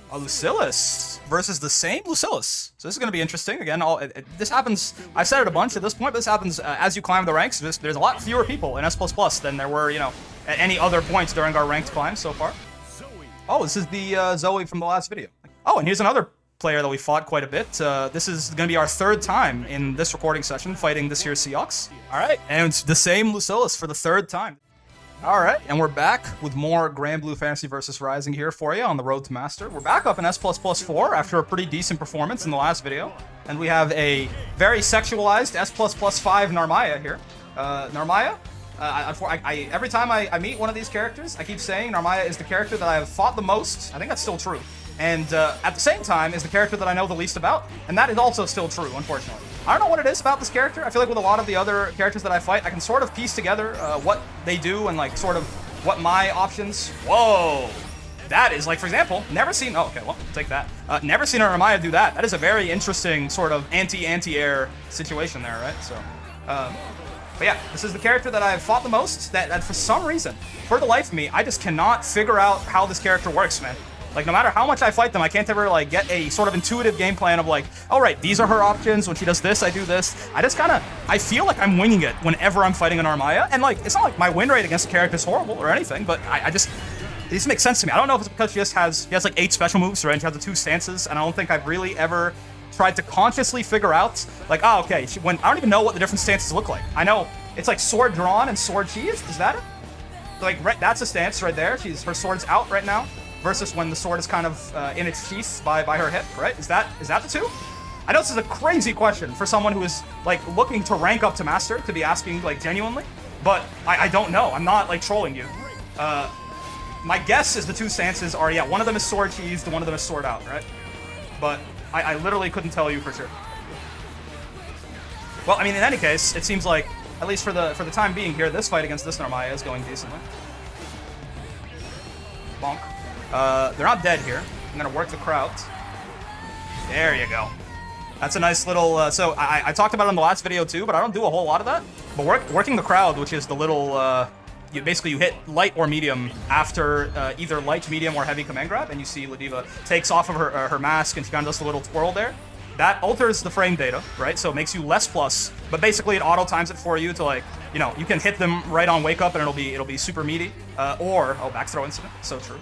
A Lucillus versus the same Lucillus. So this is going to be interesting. Again, this happens, I've said it a bunch at this point, but this happens as you climb the ranks. There's a lot fewer people in S++ than there were, at any other points during our ranked climb so far. Oh, this is the Zoe from the last video. Oh, and here's another player that we fought quite a bit. This is going to be our third time in this recording session fighting this year's Seahawks. All right, and it's the same Lucillus for the third time. All right, and we're back with more Granblue Fantasy vs. Rising here for you on the road to Master. We're back up in S++4 after a pretty decent performance in the last video. And we have a very sexualized S++5 Narmaya here. Narmaya, every time I meet one of these characters, I keep saying Narmaya is the character that I have fought the most. I think that's still true. And at the same time is the character that I know the least about, and that is also still true, unfortunately. I don't know what it is about this character. I feel like with a lot of the other characters that I fight, I can sort of piece together what they do and like sort of what my options. Whoa, that is like, for example, never seen. Oh, okay, well, take that. Never seen a Narmaya do that. That is a very interesting sort of anti-air situation there, right? So, but yeah, this is the character that I've fought the most. That for some reason, for the life of me, I just cannot figure out how this character works, man. Like, no matter how much I fight them, I can't ever, like, get a sort of intuitive game plan of, like, all right, these are her options. When she does this, I do this. I feel like I'm winging it whenever I'm fighting an Narmaya. And, like, it's not like my win rate against the character is horrible or anything, but it just makes sense to me. I don't know if it's because she has like 8 special moves, right? And she has the 2 stances, and I don't think I've really ever tried to consciously figure out, like, oh, okay, I don't even know what the different stances look like. I know it's, like, sword drawn and sword sheathed. Is that it? Like, right, that's a stance right there. Her sword's out right now. Versus when the sword is kind of in its sheath by her hip, right? Is that the 2? I know this is a crazy question for someone who is like looking to rank up to Master to be asking like genuinely, but I don't know. I'm not like trolling you. My guess is the 2 stances are, yeah, one of them is sword sheathed, one of them is sword out, right? But I literally couldn't tell you for sure. Well, I mean, in any case, it seems like at least for the time being here, this fight against this Narmaya is going decently. Bonk. They're not dead here. I'm gonna work the crowd. There you go. That's a nice little, so I talked about it in the last video too, but I don't do a whole lot of that. But working the crowd, which is the little, you hit light or medium after either light, medium, or heavy command grab, and you see Ladiva takes off of her mask and she kind of does the little twirl there. That alters the frame data, right? So it makes you less plus, but basically it auto times it for you to, like, you can hit them right on wake up and it'll be super meaty. Back throw incident, so true.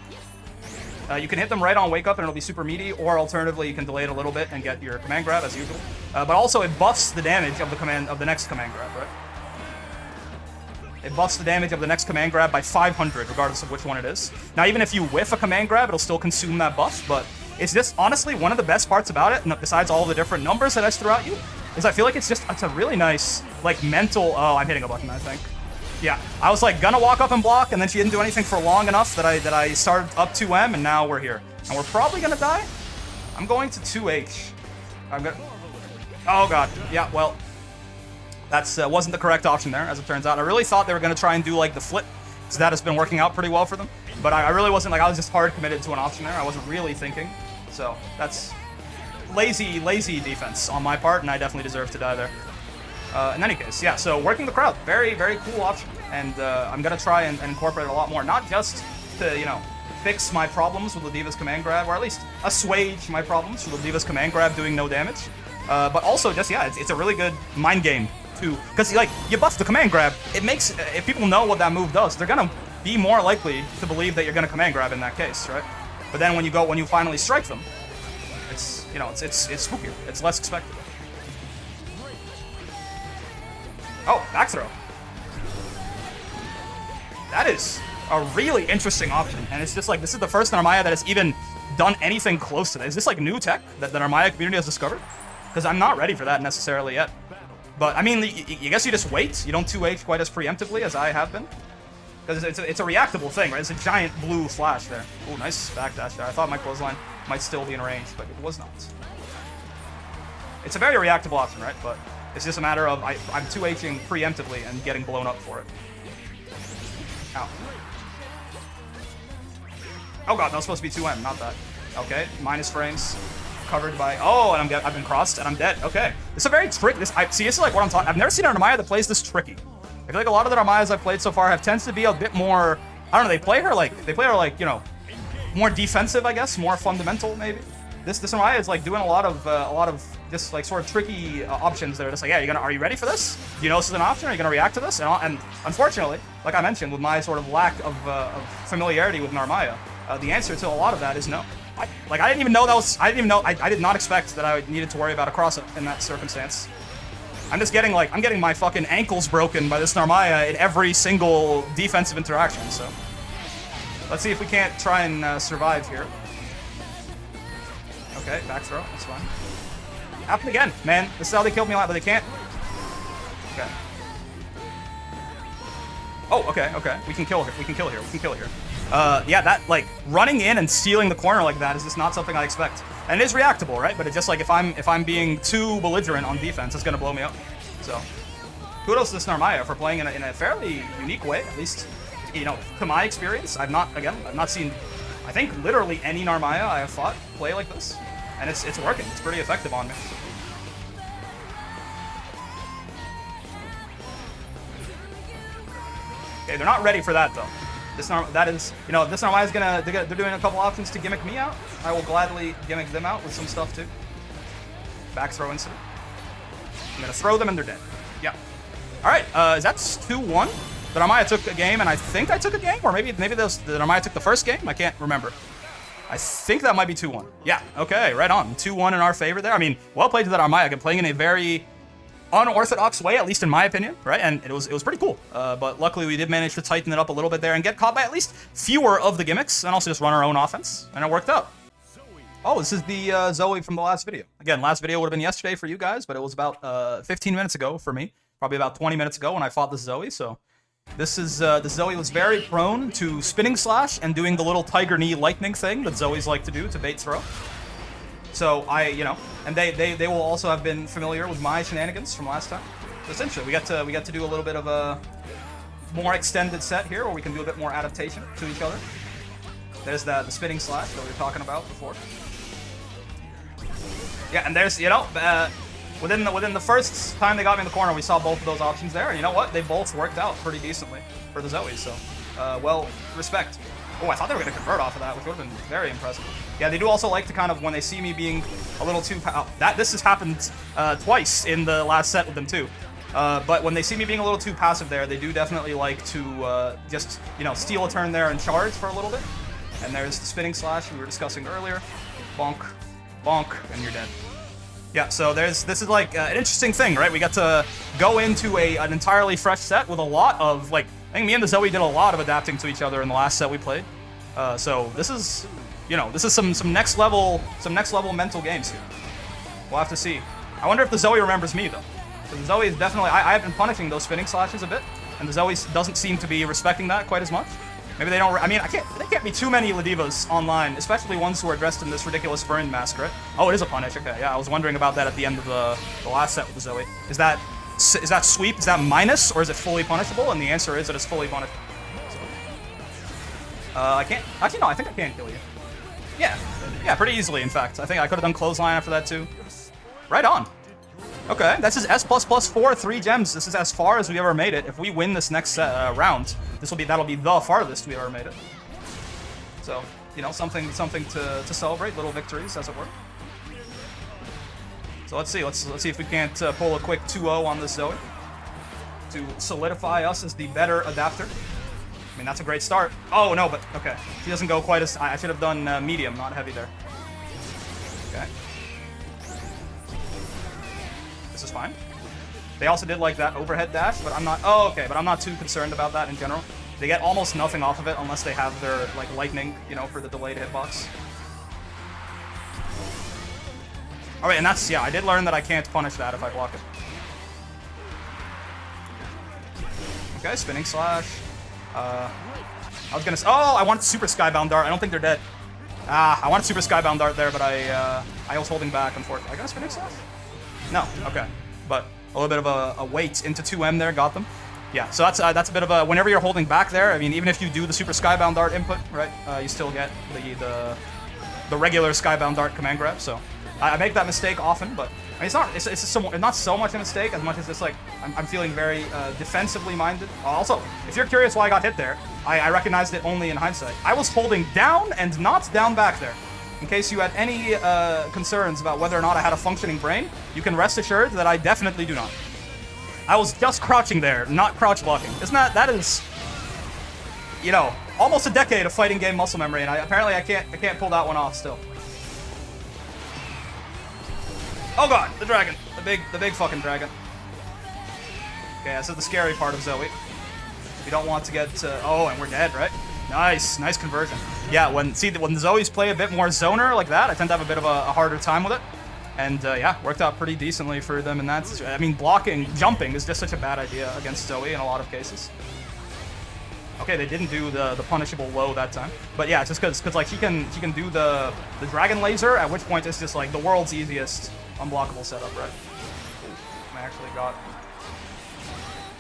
You can hit them right on wake up and it'll be super meaty, or alternatively you can delay it a little bit and get your command grab as usual. But also it buffs the damage of the next command grab, right? It buffs the damage of the next command grab by 500 regardless of which one it is. Now even if you whiff a command grab, it'll still consume that buff, but it's just honestly one of the best parts about it, besides all the different numbers that I just threw at you, is I feel like it's a really nice like mental. Oh, I'm hitting a button, I think. Yeah, I was like gonna walk up and block, and then she didn't do anything for long enough that I started up 2M, and now we're here. And we're probably gonna die? I'm going to 2H. Oh god, yeah, well, that's wasn't the correct option there, as it turns out. I really thought they were gonna try and do like the flip, because that has been working out pretty well for them. But I really wasn't, like, I was just hard committed to an option there. I wasn't really thinking. So that's lazy defense on my part, and I definitely deserve to die there. In any case, yeah, so working the crowd, very, very cool option. And I'm going to try and incorporate it a lot more, not just to, fix my problems with Ladiva's command grab, or at least assuage my problems with Ladiva's command grab doing no damage, but also just, yeah, it's a really good mind game, too. Because, like, you buff the command grab, it makes, if people know what that move does, they're going to be more likely to believe that you're going to command grab in that case, right? But then when you finally strike them, it's, it's spookier, it's less expected. Oh, back throw. That is a really interesting option, and it's just like, this is the first Narmaya that has even done anything close to that. Is this like new tech that the Narmaya community has discovered? Because I'm not ready for that necessarily yet. But I mean, I guess you just wait. You don't 2H quite as preemptively as I have been. Because it's a reactable thing, right? It's a giant blue flash there. Oh, nice backdash there. I thought my clothesline might still be in range, but it was not. It's a very reactable option, right? But it's just a matter of I'm 2Hing preemptively and getting blown up for it. Ow. Oh god, that was supposed to be 2M, not that. Okay, minus frames. Covered by... Oh, and I've been crossed, and I'm dead. Okay. This is a very tricky... This is like what I'm talking... I've never seen an Narmaya that plays this tricky. I feel like a lot of the Narmayas I've played so far tends to be a bit more... I don't know, they play her like, more defensive, I guess, more fundamental maybe. This Naya is like doing a lot of just like sort of tricky options that are just like, yeah, are you ready for this? Do you know this is an option? Are you gonna react to this? And unfortunately, like I mentioned, with my sort of lack of familiarity with Narmaya, the answer to a lot of that is no. I didn't even know that was. I did not expect that I needed to worry about a cross-up in that circumstance. I'm just getting I'm getting my fucking ankles broken by this Narmaya in every single defensive interaction. So let's see if we can't try and survive here. Okay, back throw. That's fine. Happened again, man. This is how they killed me a lot, but they can't. Okay. Oh, okay, okay. We can kill here. We can kill here. We can kill here. Yeah, that running in and stealing the corner like that is just not something I expect. And it is reactable, right? But it's just like if I'm being too belligerent on defense, it's gonna blow me up. So kudos to this Narmaya for playing in a fairly unique way, at least to my experience. I've not seen, I think, literally any Narmaya I have fought play like this, and it's working. It's pretty effective on me. Okay, they're not ready for that though. If this Narmaya is they're doing a couple options to gimmick me out, I will gladly gimmick them out with some stuff too. Back throw incident. I'm gonna throw them and they're dead. Yeah. All right. Is that 2-1? The Narmaya took a game, and I think I took a game, or maybe the Narmaya took the first game. I can't remember. I think that might be 2-1. Yeah. Okay. Right on. 2-1 in our favor there. I mean, well played to that Narmaya. Again, playing in a very unorthodox way, at least in my opinion, right? And it was pretty cool. But luckily we did manage to tighten it up a little bit there and get caught by at least fewer of the gimmicks, and also just run our own offense, and it worked out. Oh, this is the Zoe from the last video. Again, last video would have been yesterday for you guys, but it was about 15 minutes ago for me. Probably about 20 minutes ago when I fought this Zoe. So this Zoe was very prone to spinning slash and doing the little tiger knee lightning thing that Zoes like to do to bait throw. So and they will also have been familiar with my shenanigans from last time. So essentially, we got to do a little bit of a more extended set here, where we can do a bit more adaptation to each other. There's the spinning slash that we were talking about before. Yeah, and there's within the first time they got me in the corner, we saw both of those options there, and you know what? They both worked out pretty decently for the Zoe. So, well, respect. Oh, I thought they were going to convert off of that, which would have been very impressive. Yeah, they do also like to kind of, when they see me being a little too... this has happened twice in the last set with them, too. But when they see me being a little too passive there, they do definitely like to just, steal a turn there and charge for a little bit. And there's the spinning slash we were discussing earlier. Bonk, bonk, and you're dead. Yeah, so this is like an interesting thing, right? We got to go into an entirely fresh set with a lot of, I think me and the Zoe did a lot of adapting to each other in the last set we played. So this is, this is some next level mental games here. We'll have to see. I wonder if the Zoe remembers me though. Because the Zoe is definitely, I have been punishing those spinning slashes a bit, and the Zoe doesn't seem to be respecting that quite as much. Maybe they don't. There can't be too many Ladivas online, especially ones who are dressed in this ridiculous burn mask, right? Oh, it is a punish. Okay, yeah, I was wondering about that at the end of the last set with the Zoe. Is that sweep? Is that minus, or is it fully punishable? And the answer is that it's fully punishable. So, I can't. Actually, no. I think I can kill you. Yeah, pretty easily. In fact, I think I could have done clothesline after that too. Right on. Okay, this is S++4, 3 gems. This is as far as we ever made it. If we win this next round, that'll be the farthest we ever made it. So, something to celebrate, little victories, as it were. So let's see if we can't pull a quick 2-0 on this Zoe to solidify us as the better adapter. I mean, that's a great start. Oh no, but okay, she doesn't go quite as. I should have done medium, not heavy there. Okay. This is fine. They also did like that overhead dash, but I'm not. Oh, okay, but I'm not too concerned about that in general. They get almost nothing off of it unless they have their lightning, for the delayed hitbox. All right, and that's I did learn that I can't punish that if I block it. Okay, spinning slash. I was gonna. Oh, I want super skybound dart. I don't think they're dead. I wanted super skybound dart there, but I was holding back. Unfortunately, I got a spinning slash. No, okay, but a little bit of a weight into 2M there, got them. Yeah, so that's a bit of a, whenever you're holding back there, I mean, even if you do the super skybound dart input, right, you still get the regular skybound dart command grab. So I make that mistake often, but I mean, it's not so much a mistake as much as just like I'm feeling very defensively minded. Also, if you're curious why I got hit there, I recognized it only in hindsight. I was holding down and not down back there. In case you had any concerns about whether or not I had a functioning brain, you can rest assured that I definitely do not. I was just crouching there, not crouch blocking. Isn't that is, you know, almost a decade of fighting game muscle memory, and apparently I can't pull that one off still. Oh god, the dragon, the big fucking dragon. Okay, this is the scary part of Zoe. We don't want to get oh, and we're dead, right? Nice conversion. Yeah, when Zoes play a bit more zoner like that, I tend to have a bit of a harder time with it. And yeah, worked out pretty decently for them in that situation. I mean, jumping is just such a bad idea against Zoe in a lot of cases. Okay, they didn't do the punishable low that time, but yeah, just because like she can do the dragon laser, at which point it's just like the world's easiest unblockable setup, right? I actually got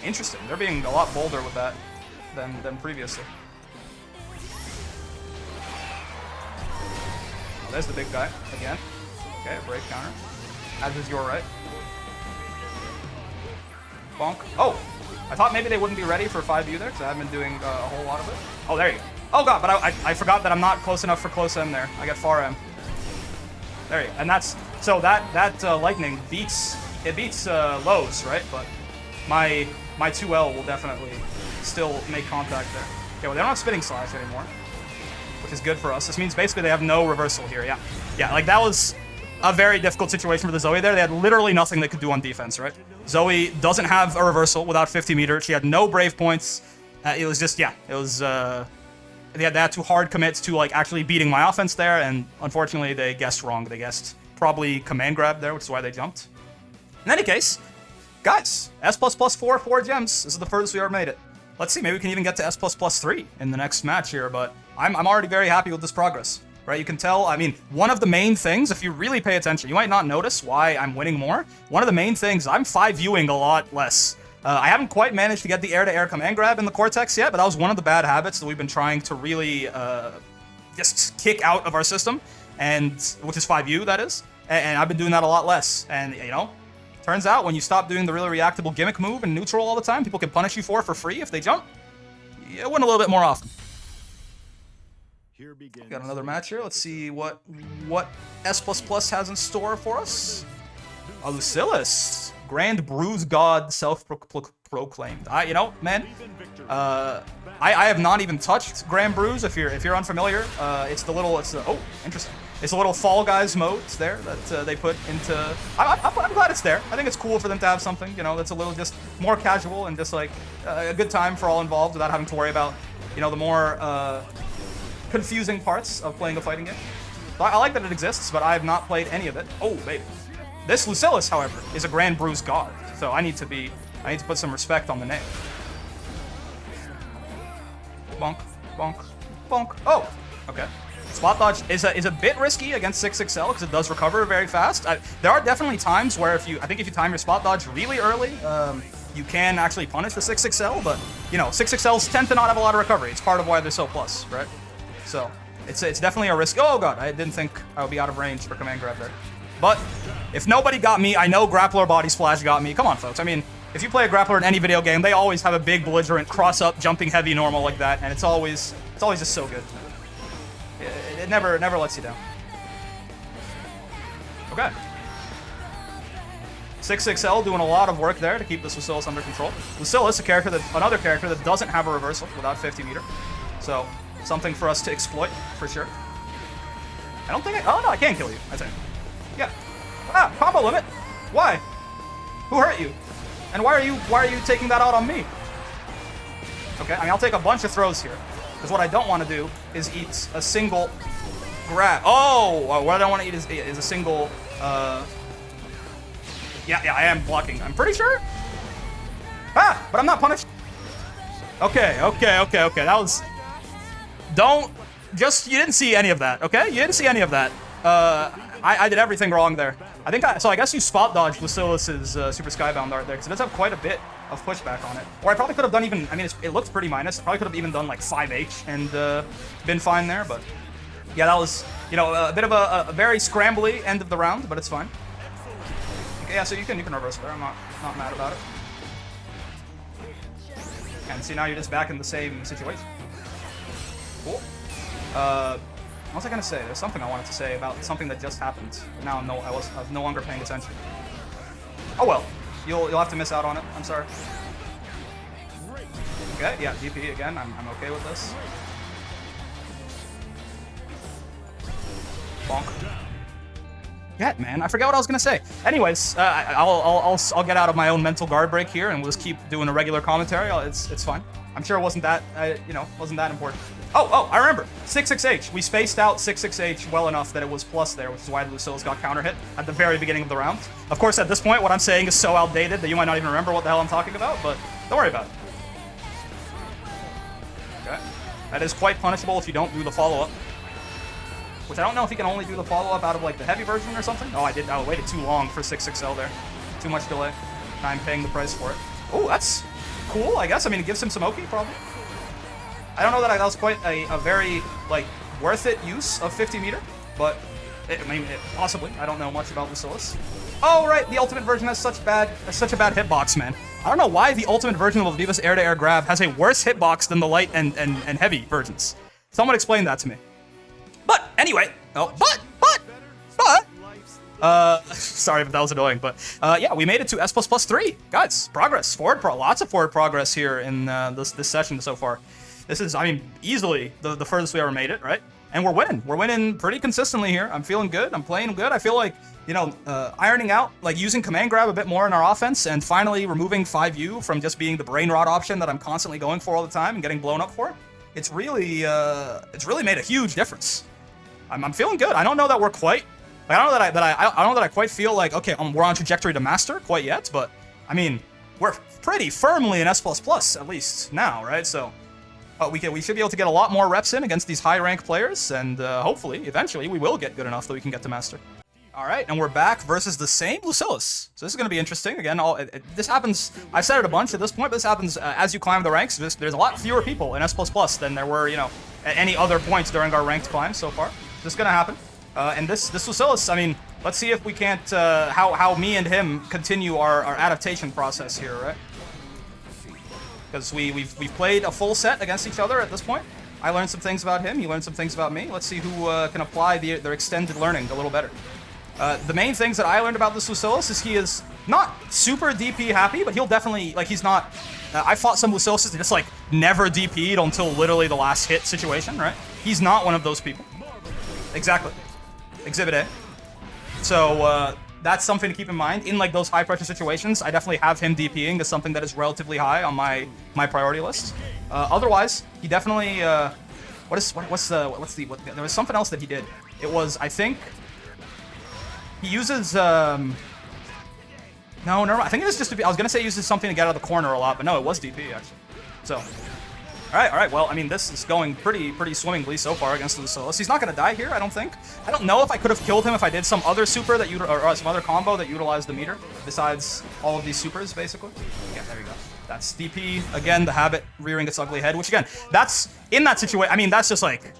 interesting. They're being a lot bolder with that than previously. Oh, there's the big guy again. Okay, break counter. As is your right. Bonk. Oh! I thought maybe they wouldn't be ready for 5U there, because I haven't been doing a whole lot of it. Oh, there you go. Oh god, but I forgot that I'm not close enough for close M there. I got far M. There you go. And that's... So that lightning beats lows, right? But my 2L will definitely still make contact there. Okay, well, they don't have spinning slash anymore, which is good for us. This means basically they have no reversal here, yeah. Yeah, like that was a very difficult situation for the Zoe there. They had literally nothing they could do on defense, right? Zoe doesn't have a reversal without 50 meter. She had no brave points. It was just, yeah, it was, they had to hard commit to like actually beating my offense there, and unfortunately they guessed wrong. They guessed probably command grab there, which is why they jumped. In any case, guys, S++ 4 gems. This is the furthest we ever made it. Let's see, maybe we can even get to S++ 3 in the next match here, but I'm already very happy with this progress. Right, you can tell, I mean, one of the main things, if you really pay attention, you might not notice why I'm winning more. One of the main things, I'm 5Uing a lot less. I haven't quite managed to get the air-to-air command grab in the Cortex yet, but that was one of the bad habits that we've been trying to really just kick out of our system, and which is 5U, that is. And I've been doing that a lot less. And, you know, turns out when you stop doing the really reactable gimmick move in neutral all the time, people can punish you for free if they jump. You win a little bit more often. Got another match here. Let's see what S++ has in store for us. Lillus, Granblue's god, self-proclaimed. You know, man, I have not even touched Granblue's. If you're unfamiliar, oh, interesting. It's a little Fall Guys modes there that they put into. I'm glad it's there. I think it's cool for them to have something, you know, that's a little just more casual and just like a good time for all involved without having to worry about, you know, the more confusing parts of playing a fighting game. I like that it exists, but I have not played any of it. Oh, baby. This Lillus, however, is a Granblue's god, so I need to put some respect on the name. Bonk, bonk, bonk. Oh, okay. Spot dodge is a bit risky against 6XL because it does recover very fast. There are definitely times where if you time your spot dodge really early, you can actually punish the 6XL, but you know, 6XLs tend to not have a lot of recovery. It's part of why they're so plus, right? So it's definitely a risk. Oh god, I didn't think I would be out of range for command grab there. But if nobody got me, I know grappler body splash got me. Come on, folks. I mean, if you play a grappler in any video game, they always have a big belligerent cross up, jumping heavy normal like that, and it's always just so good. It never lets you down. Okay. 6XL doing a lot of work there to keep this Lillus under control. Lillus, another character that doesn't have a reversal without 50 meter. So something for us to exploit, for sure. I don't think oh no, I can kill you, I think. Yeah. Ah, combo limit. Why? Who hurt you? And why are you taking that out on me? Okay, I mean, I'll take a bunch of throws here. Because what I don't want to do is eat a single grab. Oh, what I don't want to eat is a single, yeah, I am blocking. I'm pretty sure. Ah, but I'm not punished. Okay. That was, you didn't see any of that, okay? You didn't see any of that. I did everything wrong there. So I guess you spot dodged Lillus's Super Skybound art there, because it does have quite a bit of pushback on it. Or I probably could have done even, I mean, it looks pretty minus. I probably could have even done like 5H and been fine there, but yeah, that was, you know, a bit of a very scrambly end of the round, but it's fine. Yeah, so you can reverse there. I'm not mad about it. And see, now you're just back in the same situation. Cool. What was I gonna say? There's something I wanted to say about something that just happened. Now I was no longer paying attention. Oh well, you'll have to miss out on it. I'm sorry. Okay, yeah, DP again. I'm okay with this. Bonk. Yeah, man, I forgot what I was gonna say. Anyways, I'll get out of my own mental guard break here, and we'll just keep doing a regular commentary. It's fine. I'm sure it wasn't that wasn't that important. Oh, I remember. 66H. We spaced out 66H well enough that it was plus there, which is why Lucille's got counter hit at the very beginning of the round. Of course, at this point, what I'm saying is so outdated that you might not even remember what the hell I'm talking about, but don't worry about it. Okay. That is quite punishable if you don't do the follow-up. Which I don't know if he can only do the follow-up out of like the heavy version or something. Oh, I waited too long for 6XL there. Too much delay. I'm paying the price for it. Oh, that's cool, I guess. I mean, it gives him some Oki, probably. I don't know that was quite a very, like, worth it use of 50 meter, but possibly. I don't know much about Lillus. Oh, right, the ultimate version has such a bad hitbox, man. I don't know why the ultimate version of Divas air-to-air grab has a worse hitbox than the light and heavy versions. Someone explain that to me. But anyway, sorry if that was annoying, but yeah, we made it to S++3, guys. Progress, lots of forward progress here in this session so far. This is, I mean, easily the furthest we ever made it, right? And we're winning. We're winning pretty consistently here. I'm feeling good. I'm playing good. I feel like, ironing out, like using command grab a bit more in our offense, and finally removing 5U from just being the brain rot option that I'm constantly going for all the time and getting blown up for. It's really made a huge difference. I'm feeling good. I don't know that we're quite. Like, I don't know that I quite feel like, okay, we're on trajectory to master quite yet, but I mean, we're pretty firmly in S++ at least now, right? So we should be able to get a lot more reps in against these high rank players, and hopefully, eventually, we will get good enough that we can get to master. All right, and we're back versus the same Lillus. So this is going to be interesting. Again, this happens, I've said it a bunch at this point, but this happens as you climb the ranks. There's a lot fewer people in S++ than there were, at any other points during our ranked climb so far. This is going to happen. And this Lillus, I mean, let's see if we can't, how me and him continue our adaptation process here, right? Because we've played a full set against each other at this point. I learned some things about him, he learned some things about me. Let's see who can apply their extended learning a little better. The main things that I learned about this Lillus is he is not super DP happy, but he'll definitely, like, he's not... I fought some Lillus that just, like, never DP'd until literally the last hit situation, right? He's not one of those people. Exactly. Exhibit A. So, that's something to keep in mind. In, like, those high-pressure situations, I definitely have him DPing as something that is relatively high on my priority list. Otherwise, he definitely... there was something else that he did. It was, I think... He uses, no, never mind. I think it was just, I was going to say he uses something to get out of the corner a lot, but no, it was DP, actually. So, all right, well, I mean, this is going pretty swimmingly so far against Lillus. He's not going to die here, I don't think. I don't know if I could have killed him if I did some other super that or some other combo that utilized the meter, besides all of these supers, basically. Yeah, there you go. That's DP, again, the habit rearing its ugly head, which, again, that's, in that situation, I mean, that's just like...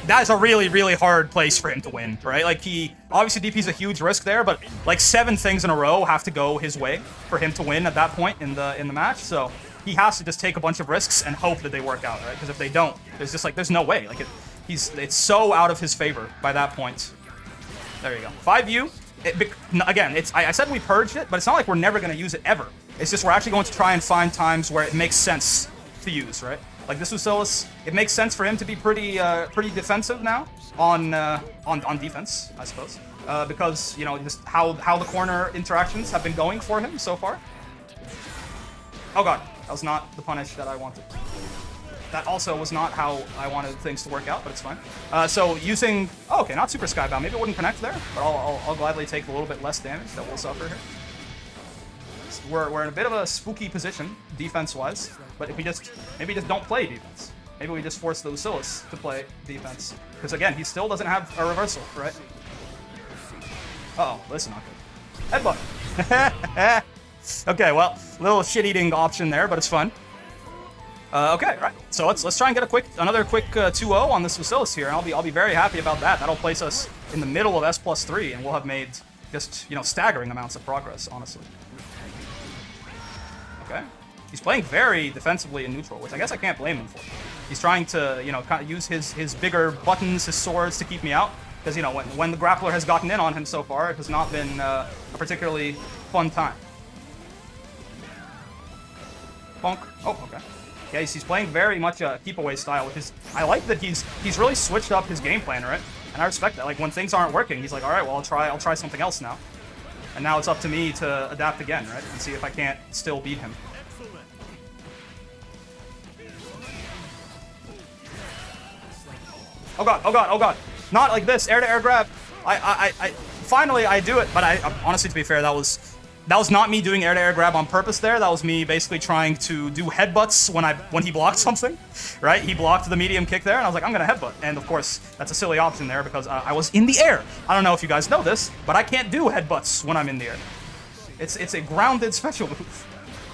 that is a really hard place for him to win, right? Like, he obviously DP's a huge risk there, but like 7 things in a row have to go his way for him to win at that point in the match. So he has to just take a bunch of risks and hope that they work out, right? Because if they don't, there's no way. Like it's so out of his favor by that point. There you go. 5U. Again, I said we purged it, but it's not like we're never gonna use it ever. It's just we're actually going to try and find times where it makes sense to use, right? Like this Lillus, it makes sense for him to be pretty defensive now on defense, I suppose, because just how the corner interactions have been going for him so far. Oh god, that was not the punish that I wanted. That also was not how I wanted things to work out, but it's fine. So using, oh, okay, not super skybound. Maybe it wouldn't connect there, but I'll gladly take a little bit less damage that we'll suffer here. We're in a bit of a spooky position, defense-wise, but if we maybe just don't play defense. Maybe we just force the Lillus to play defense. Because again, he still doesn't have a reversal, right? Uh-oh, listen, not good. Headbutt. Okay, well, little shit-eating option there, but it's fun. Okay, right. So let's try and get another quick 2-0 on this Lillus here, and I'll be very happy about that. That'll place us in the middle of S+3, and we'll have made Just, you know, staggering amounts of progress, honestly. Okay. He's playing very defensively in neutral, which I guess I can't blame him for. He's trying to, you know, kind of use his bigger buttons, his swords to keep me out. Because, you know, when the grappler has gotten in on him so far, it has not been a particularly fun time. Bonk. Oh, okay. Yeah, he's playing very much a keep-away style, which is... I like that he's really switched up his game plan, right? And I respect that. Like, when things aren't working, he's like, all right, well, I'll try something else now. And now it's up to me to adapt again, right? And see if I can't still beat him. Oh god, oh god, oh god. Not like this, air-to-air grab. Finally, I do it, but honestly, to be fair, that was not me doing air-to-air grab on purpose there. That was me basically trying to do headbutts when he blocked something, right? He blocked the medium kick there, and I was like, I'm gonna headbutt. And of course, that's a silly option there because I was in the air. I don't know if you guys know this, but I can't do headbutts when I'm in the air. It's a grounded special move.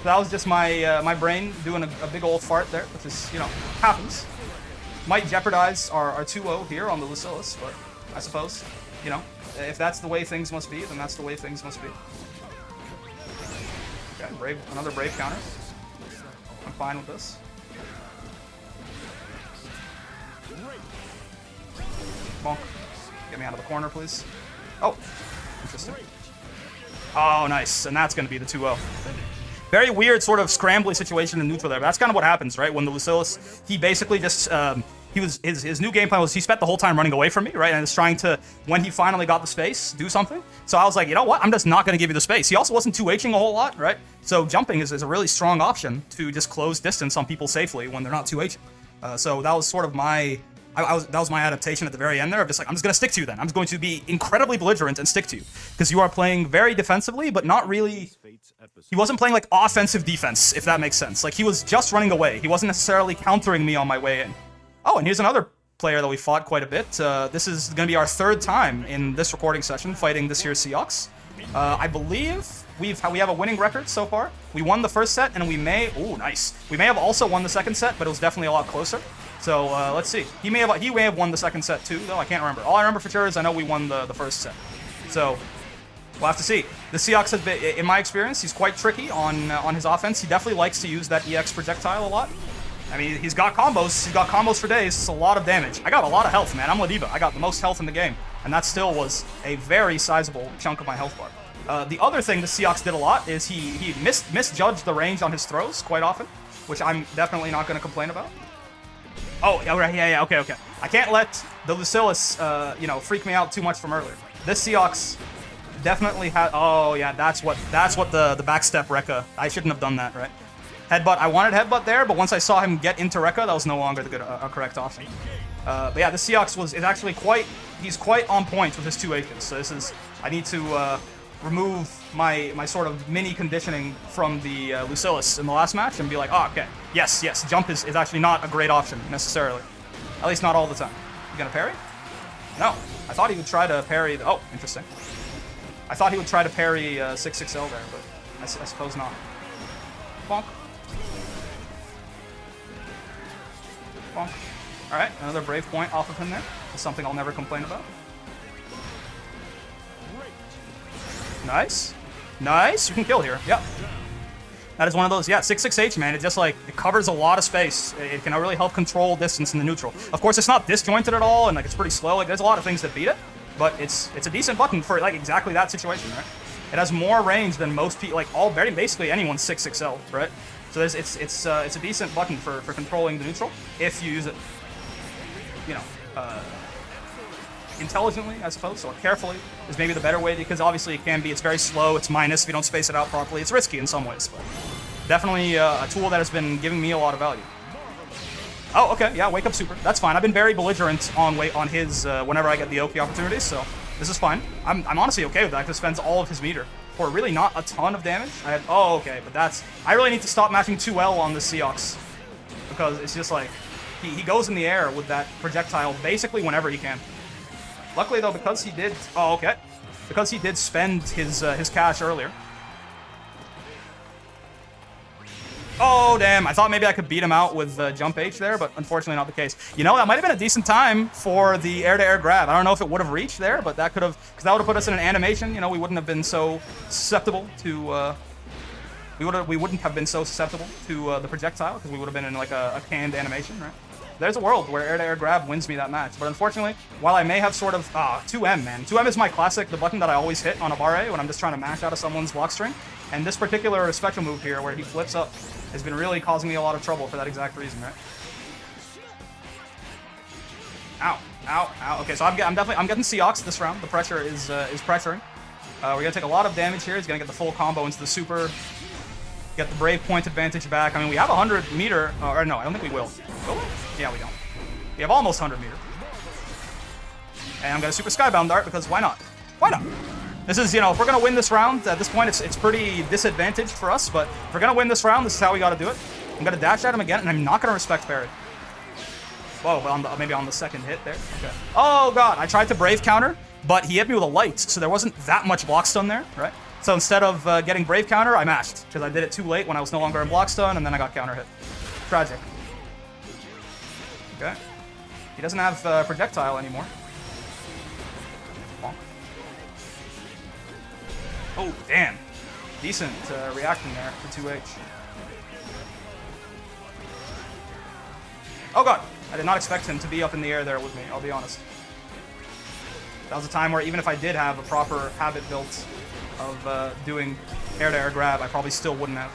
That was just my brain doing a big old fart there, which is, you know, happens. Might jeopardize our 2-0 here on the Lillus, but I suppose, you know, if that's the way things must be, then that's the way things must be. Okay, another brave counter. I'm fine with this. Bonk. Get me out of the corner, please. Oh, interesting. Oh, nice, and that's going to be the 2-0. Very weird sort of scrambly situation in neutral there, but that's kind of what happens, right? When the Lillus, he basically just, his new game plan was he spent the whole time running away from me, right? And was trying to, when he finally got the space, do something. So I was like, you know what? I'm just not going to give you the space. He also wasn't 2H'ing a whole lot, right? So jumping is a really strong option to just close distance on people safely when they're not 2H'ing. So that was sort of my... that was my adaptation at the very end there of just like, I'm just going to stick to you then. I'm just going to be incredibly belligerent and stick to you. Because you are playing very defensively, but not really... He wasn't playing like offensive defense, if that makes sense. Like he was just running away. He wasn't necessarily countering me on my way in. Oh, and here's another player that we fought quite a bit. This is going to be our third time in this recording session fighting this year's Seahawks. I believe we have a winning record so far. We won the first set, and we may... Ooh, nice. We may have also won the second set, but it was definitely a lot closer. So let's see. He may have won the second set too, though. I can't remember. All I remember for sure is I know we won the first set. So we'll have to see. The Seahawks has been, in my experience, he's quite tricky on his offense. He definitely likes to use that EX projectile a lot. I mean, he's got combos. He's got combos for days. It's a lot of damage. I got a lot of health, man. I'm Ladiva. I got the most health in the game, and that still was a very sizable chunk of my health bar. The other thing the Seahawks did a lot is he misjudged the range on his throws quite often, which I'm definitely not going to complain about. Oh, yeah, okay. I can't let the Lillus, you know, freak me out too much from earlier. This Seahawks definitely had... Oh, yeah, that's what the backstep Rekka... I shouldn't have done that, right? Headbutt. I wanted headbutt there, but once I saw him get into Rekka, that was no longer the correct option. But yeah, this Seahawks is actually quite... He's quite on point with his 2Hs. So this is... I need to remove my sort of mini conditioning from the Lillus in the last match and be like, oh, okay. Yes, jump is actually not a great option, necessarily. At least not all the time. You gonna parry? No. I thought he would try to parry the... Oh, interesting. I thought he would try to parry 6XL there, but I suppose not. Bonk. Bonk. Alright, another brave point off of him there. That's something I'll never complain about. Nice. Nice. You can kill here. Yep. That is one of those, yeah, 6-6H, man. It just, like, it covers a lot of space. It can really help control distance in the neutral. Of course, it's not disjointed at all, and, like, it's pretty slow. Like, there's a lot of things that beat it, but it's a decent button for, like, exactly that situation, right? It has more range than most people, like, basically anyone's 6XL, right? So it's a decent button for controlling the neutral if you use it, you know, intelligently, I suppose, or carefully is maybe the better way, because obviously it's very slow, it's minus if you don't space it out properly. It's risky in some ways, but definitely a tool that has been giving me a lot of value. Oh, okay, yeah, wake up super. That's fine. I've been very belligerent on his whenever I get the Oki opportunities, so this is fine. I'm honestly okay with that, because it spends all of his meter for really not a ton of damage. Oh, okay, but I really need to stop matching 2L on the Seahawks, because it's just like, he goes in the air with that projectile basically whenever he can. Luckily, though, because he did... Oh, okay. Because he did spend his cash earlier. Oh, damn. I thought maybe I could beat him out with jump H there, but unfortunately not the case. You know, that might have been a decent time for the air-to-air grab. I don't know if it would have reached there, but that could have, because that would have put us in an animation. You know, we wouldn't have been so susceptible to, we wouldn't have been so susceptible to the projectile, because we would have been in like a canned animation, right? There's a world where air-to-air grab wins me that match. But unfortunately, while I may have sort of, 2M, man. 2M is my classic, the button that I always hit on a bar A when I'm just trying to mash out of someone's block string. And this particular special move here, where he flips up, has been really causing me a lot of trouble for that exact reason, right? Ow, ow, ow. Okay, so I'm getting Seahawks this round. The pressure is pressuring. We're gonna take a lot of damage here. He's gonna get the full combo into the super. Get the Brave point advantage back. I mean, we have 100 meter, or no, I don't think we will. Will we? Yeah, we don't. We have almost 100 meter. And I'm gonna super Skybound Dart because why not? Why not? This is, you know, if we're gonna win this round, at this point it's pretty disadvantaged for us, but if we're gonna win this round, this is how we gotta do it. I'm gonna dash at him again, and I'm not gonna respect parry. Whoa, well, maybe on the second hit there. Okay. Oh god, I tried to Brave counter, but he hit me with a light, so there wasn't that much block stun there, right? So instead of getting Brave counter, I mashed, because I did it too late when I was no longer in block stun, and then I got counter hit. Tragic. Okay. He doesn't have projectile anymore. Oh, damn. Decent reaction there for 2H. Oh god, I did not expect him to be up in the air there with me, I'll be honest. That was a time where even if I did have a proper habit built of doing air-to-air grab, I probably still wouldn't have.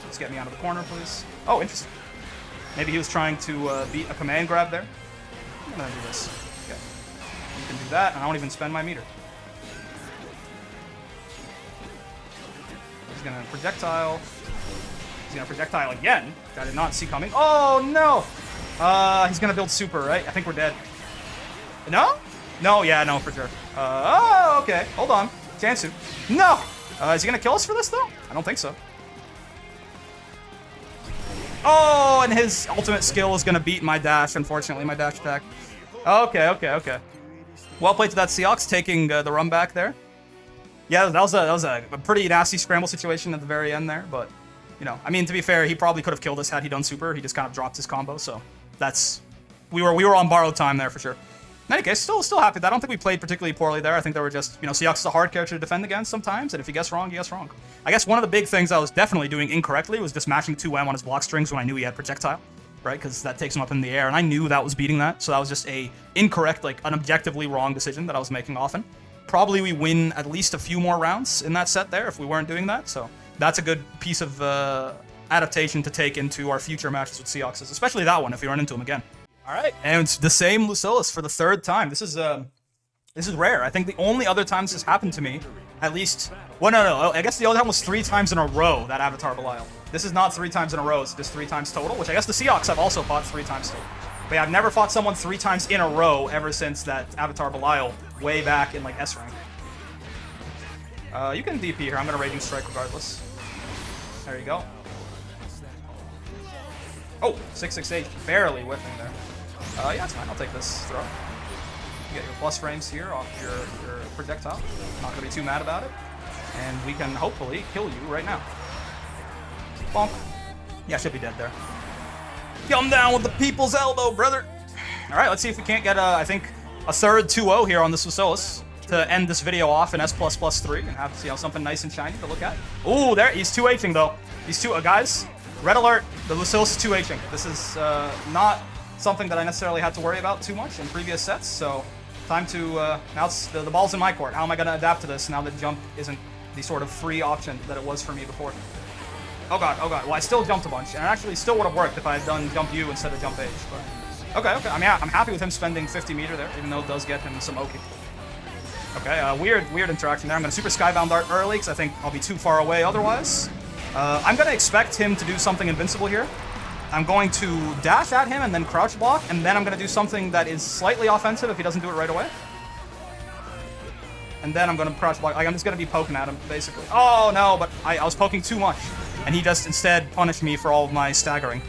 Just get me out of the corner, please. Oh, interesting. Maybe he was trying to beat a command grab there. I'm gonna do this. Okay. You can do that, and I won't even spend my meter. He's gonna projectile. He's gonna projectile again. I did not see coming. Oh no! He's gonna build super, right? I think we're dead. No? No, yeah, no, for sure. Oh, okay. Hold on. Chansu. No! Is he gonna kill us for this though? I don't think so. Oh, and his ultimate skill is gonna beat my dash, unfortunately, my dash attack. Okay, okay, okay. Well played to that Seahawks, taking the run back there. Yeah, that was a pretty nasty scramble situation at the very end there, but, you know, I mean, to be fair, he probably could have killed us had he done super. He just kind of dropped his combo, so that's... We were on borrowed time there for sure. In any case, still happy that I don't think we played particularly poorly there. I think they were just, you know, Seahawks is a hard character to defend against sometimes, and if you guess wrong, you guess wrong. I guess one of the big things I was definitely doing incorrectly was just mashing 2M on his block strings when I knew he had projectile, right? Because that takes him up in the air, and I knew that was beating that, so that was just a incorrect, like, an objectively wrong decision that I was making often. Probably we win at least a few more rounds in that set there if we weren't doing that, so that's a good piece of adaptation to take into our future matches with Seahawks, especially that one if we run into him again. All right, and it's the same Lillus for the third time. This is rare. I think the only other time this has happened to me, at least, well, no, I guess the other time was 3 times in a row, that Avatar Belial. This is not 3 times in a row, it's just 3 times total, which I guess the Seahawks have also fought 3 times total. But yeah, I've never fought someone 3 times in a row ever since that Avatar Belial way back in, like, S rank. You can DP here. I'm going to Raging Strike regardless. There you go. Oh, 668, barely whiffing there. Yeah, it's fine. I'll take this throw. You get your plus frames here off your projectile. Not going to be too mad about it. And we can hopefully kill you right now. Bonk. Yeah, should be dead there. Come down with the people's elbow, brother. All right, let's see if we can't get, I think, a third 2-0 here on this Lillus to end this video off in S++3 and have, you know, something nice and shiny to look at. Ooh, there, he's 2Hing though. He's guys, red alert, the Lillus is 2Hing. This is not something that I necessarily had to worry about too much in previous sets, so time to, now it's the ball's in my court. How am I going to adapt to this now that jump isn't the sort of free option that it was for me before? Oh god, oh god. Well, I still jumped a bunch, and it actually still would have worked if I had done jump U instead of jump H, but... Okay, okay. I mean, I'm happy with him spending 50 meter there, even though it does get him some Oki. Okay, weird interaction there. I'm going to super Skybound Dart early, because I think I'll be too far away otherwise. I'm going to expect him to do something invincible here. I'm going to dash at him and then crouch block, and then I'm going to do something that is slightly offensive if he doesn't do it right away. And then I'm going to crouch block. Like, I'm just going to be poking at him, basically. Oh, no, but I was poking too much. And he just instead punished me for all of my staggering.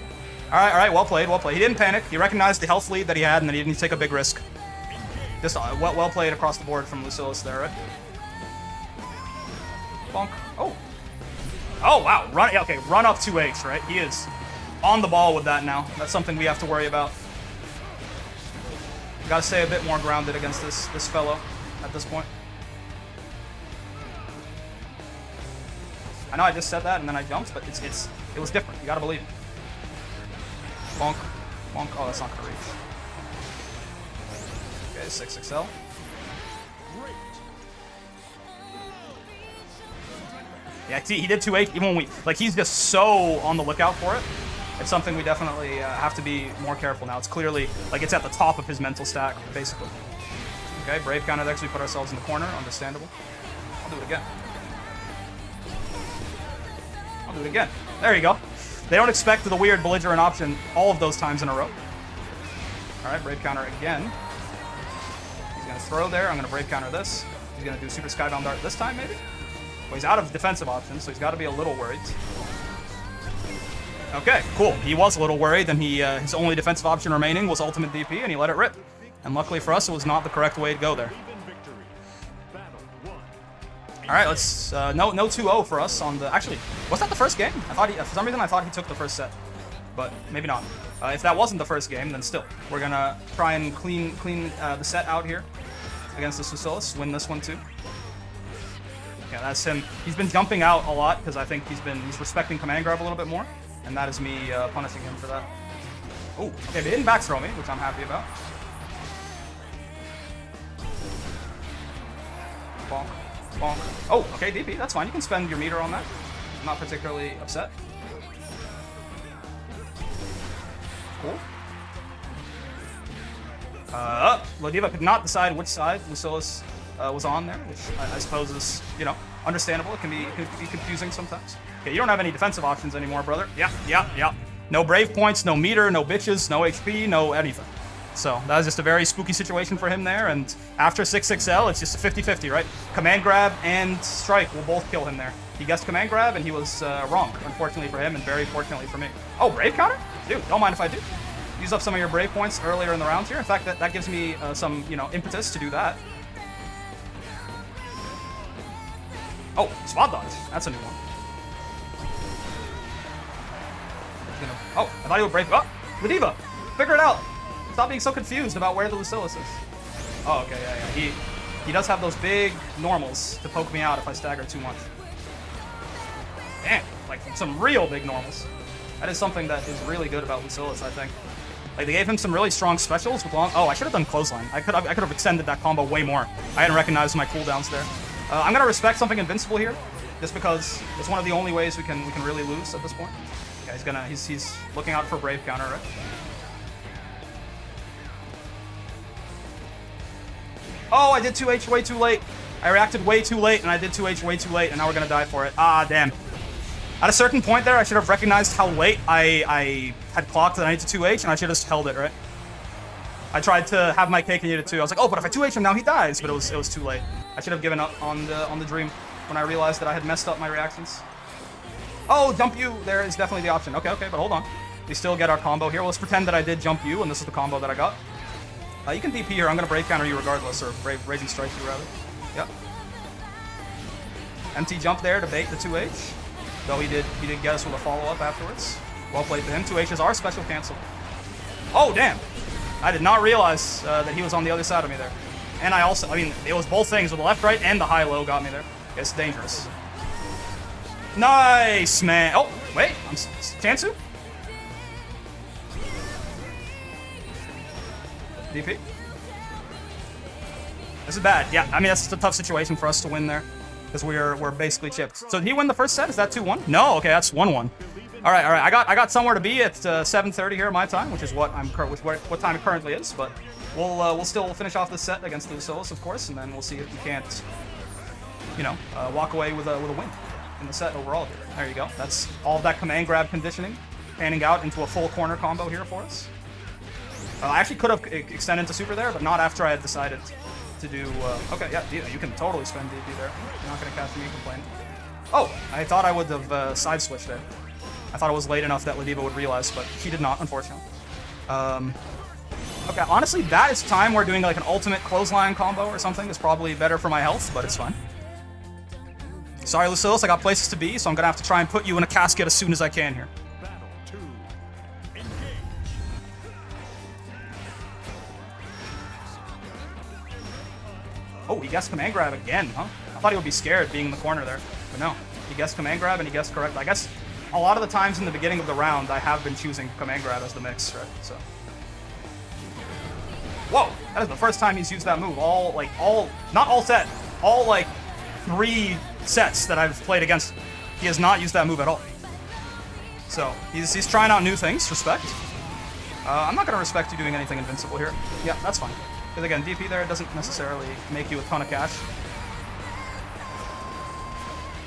All right, well played, well played. He didn't panic. He recognized the health lead that he had, and then he didn't take a big risk. Just well played across the board from Lillus there, right? Bonk. Oh. Oh, wow. Run, okay, run up 2H, right? He is on the ball with that now. That's something we have to worry about. Got to stay a bit more grounded against this fellow at this point. I know I just said that and then I jumped, but it was different. You got to believe it. Bonk. Bonk. Oh, that's not going to reach. Okay, 6XL. Yeah, see, he did 2H, even when we, like, he's just so on the lookout for it. It's something we definitely have to be more careful now. It's clearly, like, it's at the top of his mental stack, basically. Okay, Brave counter X, we put ourselves in the corner, understandable. I'll do it again. I'll do it again. There you go. They don't expect the weird belligerent option all of those times in a row. All right, Brave counter again. He's going to throw there. I'm going to Brave counter this. He's going to do Super Skybound Dart this time, maybe? Well, he's out of defensive options, so he's got to be a little worried. Okay, cool. He was a little worried, and his only defensive option remaining was ultimate DP, and he let it rip. And luckily for us, it was not the correct way to go there. All right, let's no 2-0 for us on the. Actually, was that the first game? I thought for some reason I thought he took the first set, but maybe not. If that wasn't the first game, then still, we're gonna try and clean the set out here against this Lillus. Win this one too. Yeah, that's him. He's been jumping out a lot because I think he's respecting command grab a little bit more, and that is me punishing him for that. Oh, okay, they didn't back throw me, which I'm happy about. Bonk, bonk. Oh, okay, DP, that's fine. You can spend your meter on that. I'm not particularly upset. Cool. Lodiva could not decide which side Lillus was on there, which I suppose is, you know, understandable. It can be confusing sometimes. Okay, you don't have any defensive options anymore, brother. Yeah. No brave points, no meter, no bitches, no HP, no anything. So that was just a very spooky situation for him there, and after 6XL, it's just a 50-50, right? Command grab and strike will both kill him there. He guessed command grab, and he was wrong, unfortunately for him, and very fortunately for me. Oh, brave counter? Dude, don't mind if I do. Use up some of your brave points earlier in the round here. In fact, that gives me some, you know, impetus to do that. Oh, spot dodge. That's a new one. Oh, I thought he would brave. Oh, Lodiva, figure it out. Stop being so confused about where the Lillus is. Oh, okay, yeah. He does have those big normals to poke me out if I stagger too much. Damn, like some real big normals. That is something that is really good about Lillus, I think. Like, they gave him some really strong specials with long. Oh, I should have done clothesline. I could have extended that combo way more. I hadn't recognized my cooldowns there. I'm gonna respect something invincible here, just because it's one of the only ways we can really lose at this point. Yeah, he's looking out for brave counter, right? Oh, I did 2H way too late. I reacted way too late, and I did 2H way too late, and now we're gonna die for it. Ah, damn. At a certain point there, I should have recognized how late I had clocked that I needed to 2H, and I should have just held it, right? I tried to have my cake and eat it too. I was like, oh, but if I 2H him now, he dies. But it was too late. I should have given up on the dream when I realized that I had messed up my reactions. Oh, jump you there is definitely the option. Okay, but hold on. We still get our combo here. Let's pretend that I did jump you, and this is the combo that I got. You can DP here. I'm going to brave counter you regardless, or raging strike you rather. Yep. MT jump there to bait the 2H. Though he did get us with a follow-up afterwards. Well played to him. 2H is our special cancel. Oh, damn. I did not realize that he was on the other side of me there. And I mean, it was both things. With the left, right, and the high-low got me there. It's dangerous. Nice, man. Oh, wait. I'm Chansu? DP? This is bad. Yeah, I mean, that's a tough situation for us to win there. Because we're basically chipped. So did he win the first set? Is that 2-1? No, okay, that's 1-1. All right. I got somewhere to be at 7:30 here my time, which is what what time it currently is. But we'll still finish off this set against the Lillus, of course, and then we'll see if we can't, you know, walk away with a win in the set overall here. There you go. That's all of that command grab conditioning, panning out into a full corner combo here for us. I actually could have extended to super there, but not after I had decided to do. Okay, yeah, you can totally spend DP there. You're not gonna catch me complaining. Oh, I thought I would have side switched there. I thought it was late enough that Lodiva would realize, but he did not, unfortunately. Okay, honestly, that is time where doing like an ultimate clothesline combo or something is probably better for my health, but it's fine. Sorry, Lucillus, I got places to be, so I'm gonna have to try and put you in a casket as soon as I can here. Oh, he guessed command grab again, huh? I thought he would be scared being in the corner there, but no. He guessed command grab and he guessed correct. I guess a lot of the times in the beginning of the round, I have been choosing command grab as the mix, right? So. Whoa, that is the first time he's used that move. Not all set, all like 3 sets that I've played against. He has not used that move at all. So he's trying out new things. Respect. I'm not gonna respect you doing anything invincible here. Yeah, that's fine. Because again, DP there doesn't necessarily make you a ton of cash.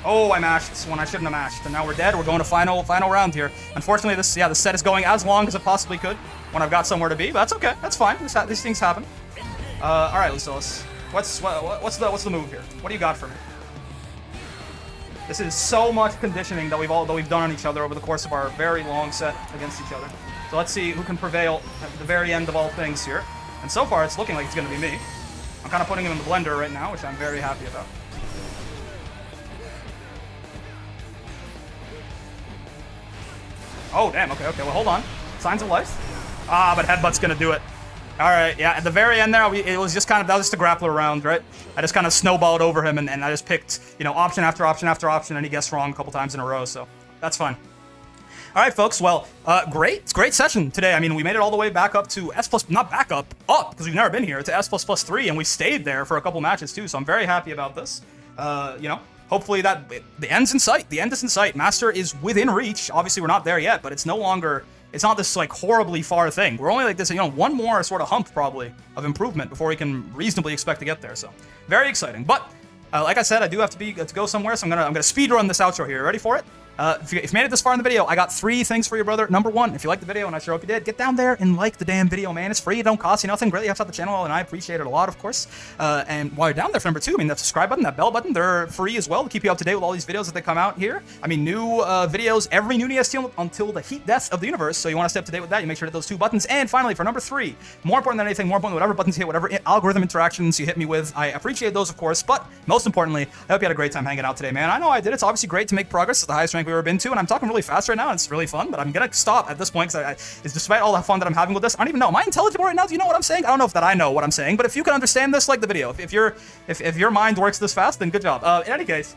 Oh, I mashed when I shouldn't have mashed, and now we're dead. We're going to final round here. Unfortunately, the set is going as long as it possibly could when I've got somewhere to be, but that's okay. That's fine. These things happen. All right, Lucillus. What's the move here? What do you got for me? This is so much conditioning that we've done on each other over the course of our very long set against each other. So let's see who can prevail at the very end of all things here. And so far, it's looking like it's going to be me. I'm kind of putting him in the blender right now, which I'm very happy about. Oh, damn. Okay. Well, hold on. Signs of life. Ah, but headbutt's going to do it. All right. Yeah, at the very end there, it was just that was just a grappler round, right? I just kind of snowballed over him, and I just picked, option after option after option, and he guessed wrong a couple times in a row, so that's fine. All right, folks. Well, great session today. I mean, we made it all the way back up to S+, not back up, because we've never been here, to S++3, and we stayed there for a couple matches too. So I'm very happy about this. Hopefully the end's in sight. The end is in sight. Master is within reach. Obviously, we're not there yet, but it's not this like horribly far thing. We're only like this, one more sort of hump probably of improvement before we can reasonably expect to get there. So very exciting. But like I said, I do have to go somewhere, so I'm gonna speed run this outro here. Ready for it? If you made it this far in the video, I got 3 things for you, brother. Number 1, if you liked the video, and I sure hope you did, get down there and like the damn video, man. It's free, it don't cost you nothing. Really helps out the channel, and I appreciate it a lot, of course. And while you're down there, for number 2, I mean, that subscribe button, that bell button, they're free as well to keep you up to date with all these videos that they come out here. I mean, new videos every new NES until the heat death of the universe. So you want to stay up to date with that, you make sure to hit those 2 buttons. And finally, for number 3, more important than anything, more important than whatever buttons you hit, whatever algorithm interactions you hit me with, I appreciate those, of course. But most importantly, I hope you had a great time hanging out today, man. I know I did. It's obviously great to make progress at the highest rank we've ever been to, and I'm talking really fast right now, and it's really fun, but I'm gonna stop at this point because it's despite all the fun that I'm having with this, I don't even know. Am I intelligible right now? Do you know what I'm saying? I don't know if that I know what I'm saying, but if you can understand this, like the video. If your mind works this fast, then good job. In any case,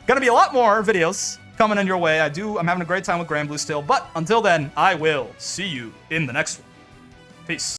gonna be a lot more videos coming in your way. I'm having a great time with Granblue still, but until then, I will see you in the next one. Peace.